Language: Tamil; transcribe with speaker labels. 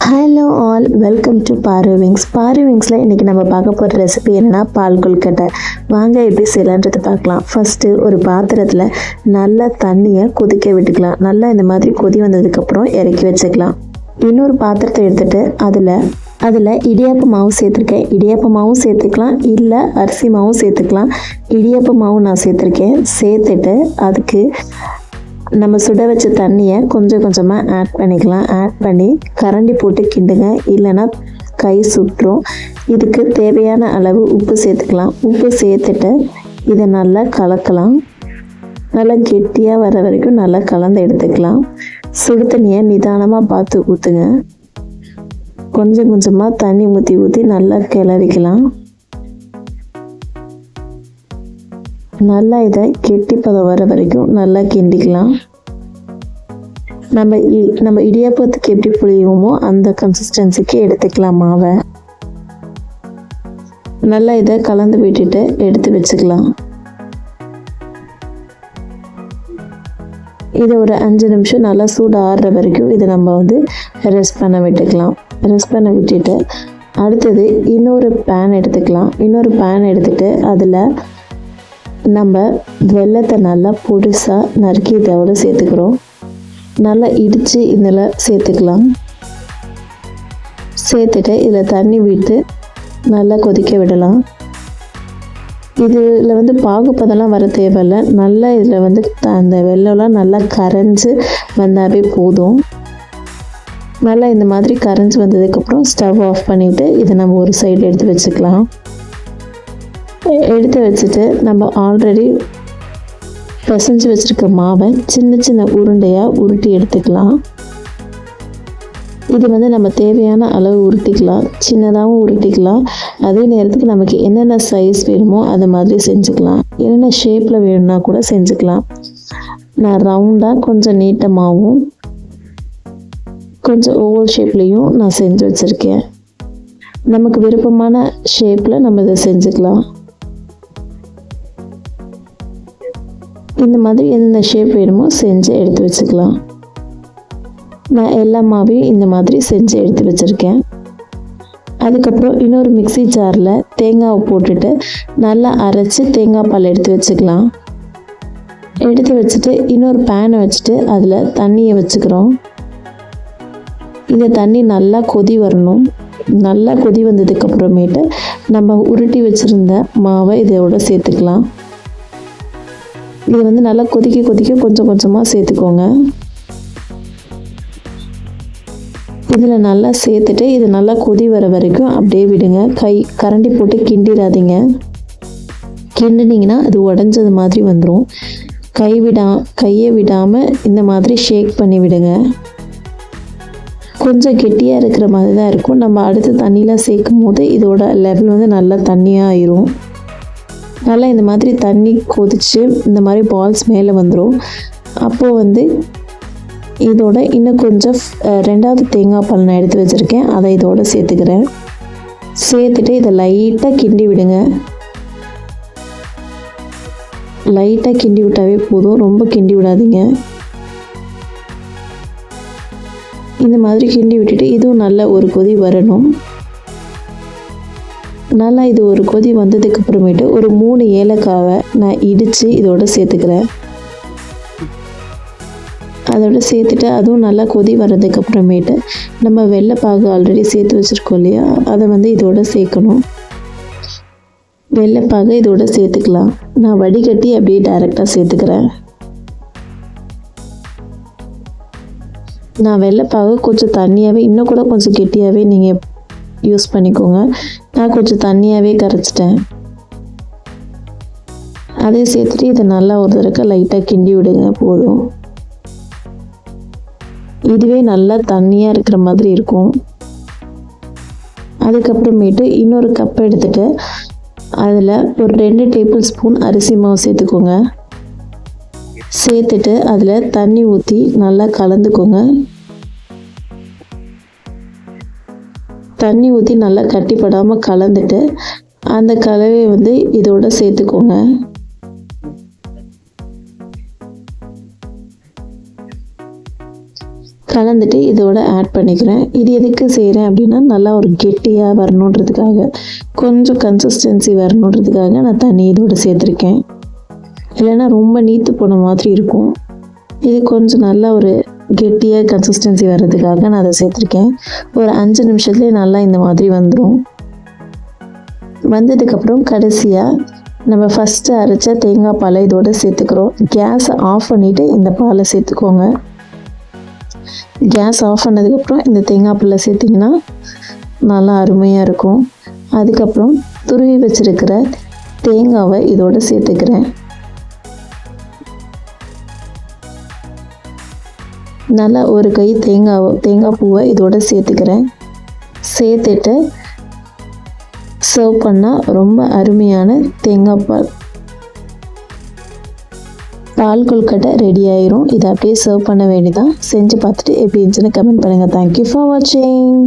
Speaker 1: ஹலோ ஆல், வெல்கம் டு பாரு விங்ஸ். பாரு விங்ஸில் இன்றைக்கி நம்ம பார்க்க போகிற ரெசிபி என்னென்னா பால் கொழுக்கட்டை. வாங்க எப்படி செய்யலான்றது பார்க்கலாம். ஃபஸ்ட்டு ஒரு பாத்திரத்தில் நல்லா தண்ணியை கொதிக்க விட்டுக்கலாம். நல்லா இந்த மாதிரி கொதி வந்ததுக்கப்புறம் இறக்கி வச்சுக்கலாம். இன்னொரு பாத்திரத்தை எடுத்துகிட்டு அதில் இடியாப்ப மாவு சேர்த்துருக்கேன். இடியாப்ப மாவும் சேர்த்துக்கலாம், இல்லை அரிசி மாவும் சேர்த்துக்கலாம். இடியாப்ப மாவு நான் சேர்த்துருக்கேன். சேர்த்துட்டு அதுக்கு நம்ம சுட வச்ச தண்ணியை கொஞ்சம் கொஞ்சமாக ஆட் பண்ணிக்கலாம். ஆட் பண்ணி கரண்டி போட்டு கிண்டுங்க, இல்லைன்னா கை சுற்றும். இதுக்கு தேவையான அளவு உப்பு சேர்த்துக்கலாம். உப்பு சேர்த்துட்டு இதை நல்லா கலக்கலாம். நல்லா கெட்டியாக வர வரைக்கும் நல்லா கலந்து எடுத்துக்கலாம். சுடு தண்ணியை நிதானமாக பார்த்து ஊற்றுங்க. கொஞ்சம் கொஞ்சமாக தண்ணி ஊற்றி நல்லா கிளறிக்கலாம். நல்லா இதை கெட்டி பதம் வர வரைக்கும் நல்லா கிண்டிக்கலாம். நம்ம இடியாப்பத்துக்கு எப்படி புளியுமோ அந்த கன்சிஸ்டன்சிக்கு எடுத்துக்கலாம் மாவை. நல்லா இதை கலந்து விட்டுட்டு எடுத்து வச்சுக்கலாம். இதை ஒரு 5 நிமிஷம் நல்லா சூடு ஆறுற வரைக்கும் இதை நம்ம ரெஸ்ட் பண்ண விட்டுக்கலாம். ரெஸ்ட் பண்ண விட்டுட்டு அடுத்தது இன்னொரு பேன் எடுத்துக்கலாம். இன்னொரு பேன் எடுத்துகிட்டு அதில் நம்ம வெல்லத்தை நல்லா பொடிசாக நறுக்கி இதோட சேர்த்துக்கிறோம். நல்லா இடித்து இதில் சேர்த்துக்கலாம். சேர்த்துட்டு இதில் தண்ணி விட்டு நல்லா கொதிக்க விடலாம். இதில் பாகுப்பதெல்லாம் வர தேவையில்லை. நல்லா இதில் அந்த வெல்லம்லாம் நல்லா கரைஞ்சி வந்தாவே போதும். நல்லா இந்த மாதிரி கரைஞ்சி வந்ததுக்கப்புறம் ஸ்டவ் ஆஃப் பண்ணிவிட்டு இதை நம்ம ஒரு சைடு எடுத்து வச்சுக்கலாம். எடுத்து வச்சுட்டு நம்ம ஆல்ரெடி பிசைஞ்சு வச்சுருக்க மாவை சின்ன சின்ன உருண்டையாக உருட்டி எடுத்துக்கலாம். இது நம்ம தேவையான அளவு உருட்டிக்கலாம். சின்னதாகவும் உருட்டிக்கலாம். அதே நேரத்துக்கு நமக்கு என்னென்ன சைஸ் வேணுமோ அது மாதிரி செஞ்சுக்கலாம். என்னென்ன ஷேப்பில் வேணும்னா கூட செஞ்சுக்கலாம். நான் ரவுண்டாக கொஞ்சம் நீட்டமாகவும் கொஞ்சம் ஓவல் ஷேப்லேயும் நான் செஞ்சு வச்சுருக்கேன். நமக்கு விருப்பமான ஷேப்பில் நம்ம இதை செஞ்சுக்கலாம். இந்த மாதிரி எந்த ஷேப் வேணுமோ செஞ்சு எடுத்து வச்சுக்கலாம். நான் எல்லா மாவையும் இந்த மாதிரி செஞ்சு எடுத்து வச்சுருக்கேன். அதுக்கப்புறம் இன்னொரு மிக்ஸி ஜாரில் தேங்காவை போட்டுட்டு நல்லா அரைச்சி தேங்காய் பால் எடுத்து வச்சுக்கலாம். எடுத்து வச்சுட்டு இன்னொரு பேனை வச்சுட்டு அதில் தண்ணியை வச்சுக்கிறோம். இந்த தண்ணி நல்லா கொதி வரணும். நல்லா கொதி வந்ததுக்கப்புறமேட்டு நம்ம உருட்டி வச்சுருந்த மாவை இதோட சேர்த்துக்கலாம். இது நல்லா கொதிக்க கொஞ்சம் கொஞ்சமாக சேர்த்துக்கோங்க. இதில் நல்லா சேர்த்துட்டு இது நல்லா கொதி வர வரைக்கும் அப்படியே விடுங்க. கரண்டி போட்டு கிண்டிடாதீங்க. கிண்டினீங்கன்னா அது உடஞ்சது மாதிரி வந்துடும். கையை விடாமல் இந்த மாதிரி ஷேக் பண்ணி விடுங்க. கொஞ்சம் கெட்டியாக இருக்கிற மாதிரி தான் இருக்கும். நம்ம அடுத்து தண்ணியில் சேர்க்கும் போது இதோட லெவல் நல்லா தண்ணியாக ஆயிரும். நல்லா இந்த மாதிரி தண்ணி கொதித்து இந்த மாதிரி பால்ஸ் மேலே வந்துடும். அப்போது இதோட இன்னும் கொஞ்சம் 2வது தேங்காய் பால் நான் எடுத்து வச்சுருக்கேன். அதை இதோட சேர்த்துக்கிறேன். சேர்த்துட்டு இதை லைட்டாக கிண்டி விடுங்க. லைட்டாக கிண்டி விட்டாவே போதும், ரொம்ப கிண்டி விடாதீங்க. இந்த மாதிரி கிண்டி விட்டுட்டு இதுவும் நல்ல ஒரு கொதி வரணும். நல்லா இது ஒரு கொதி வந்ததுக்கு அப்புறமேட்டு ஒரு 3 ஏலக்காவை நான் இடித்து இதோட சேர்த்துக்கிறேன். அதோட சேர்த்துட்டு அதுவும் நல்லா கொதி வர்றதுக்கு அப்புறமேட்டு நம்ம வெள்ளைப்பாகு ஆல்ரெடி சேர்த்து வச்சுருக்கோம் இல்லையா, அதை இதோட சேர்க்கணும். வெள்ளைப்பாகு இதோட சேர்த்துக்கலாம். நான் வடிகட்டி அப்படியே டைரெக்டாக சேர்த்துக்கிறேன். நான் வெள்ளைப்பாகு கொஞ்சம் தண்ணியாகவே, இன்னும் கூட கொஞ்சம் கெட்டியாகவே நீங்கள் யூஸ் பண்ணிக்கோங்க. நான் கொஞ்சம் தண்ணியாகவே கரைச்சிட்டேன். அதே சேர்த்துட்டு இதை நல்லா ஒரு தடவை லைட்டாக கிண்டி விடுங்க போதும். இதுவே நல்லா தண்ணியாக இருக்கிற மாதிரி இருக்கும். அதுக்கப்புறமேட்டு இன்னொரு கப் எடுத்துகிட்டு அதில் ஒரு 2 டேபிள் ஸ்பூன் அரிசி மாவு சேர்த்துக்கோங்க. சேர்த்துட்டு அதில் தண்ணி ஊற்றி நல்லா கலந்துக்கோங்க. தண்ணி ஊற்றி நல்லா கட்டிப்படாமல் கலந்துட்டு அந்த கலவையை இதோட சேர்த்துக்கோங்க. கலந்துட்டு இதோட ஆட் பண்ணிக்கிறேன். இது எதுக்கு செய்கிறேன் அப்படின்னா நல்லா ஒரு கெட்டியாக வரணுன்றதுக்காக, கொஞ்சம் கன்சிஸ்டன்சி வரணுன்றதுக்காக நான் தண்ணி இதோட சேர்த்துருக்கேன். இல்லைன்னா ரொம்ப நீத்து போன மாதிரி இருக்கும். இது கொஞ்சம் நல்லா ஒரு கெட்டியாக கன்சிஸ்டன்சி வர்றதுக்காக நான் அதை சேர்த்துருக்கேன். ஒரு 5 நிமிஷத்துலேயே நல்லா இந்த மாதிரி வந்துடும். வந்ததுக்கப்புறம் கடைசியாக நம்ம ஃபஸ்ட்டு அரைச்ச தேங்காய் பாலை இதோட சேர்த்துக்கிறோம். கேஸை ஆஃப் பண்ணிவிட்டு இந்த பாலை சேர்த்துக்கோங்க. கேஸ் ஆஃப் பண்ணதுக்கப்புறம் இந்த தேங்காய் பாலை சேர்த்திங்கன்னா நல்லா அருமையாக இருக்கும். அதுக்கப்புறம் துருவி வச்சுருக்கிற தேங்காவை இதோட சேர்த்துக்கிறேன். நல்லா ஒரு கை தேங்காய் பூவை இதோட சேர்த்துக்கிறேன். சேர்த்துட்டு சர்வ் பண்ணால் ரொம்ப அருமையான தேங்காய் பால் கொழுக்கட்டை ரெடி ஆயிரும். இதை அப்படியே சர்வ் பண்ண வேண்டியதான். செஞ்சு பார்த்துட்டு எப்படி இருந்துச்சுன்னு கமெண்ட் பண்ணுங்கள். தேங்க்யூ ஃபார் வாட்சிங்.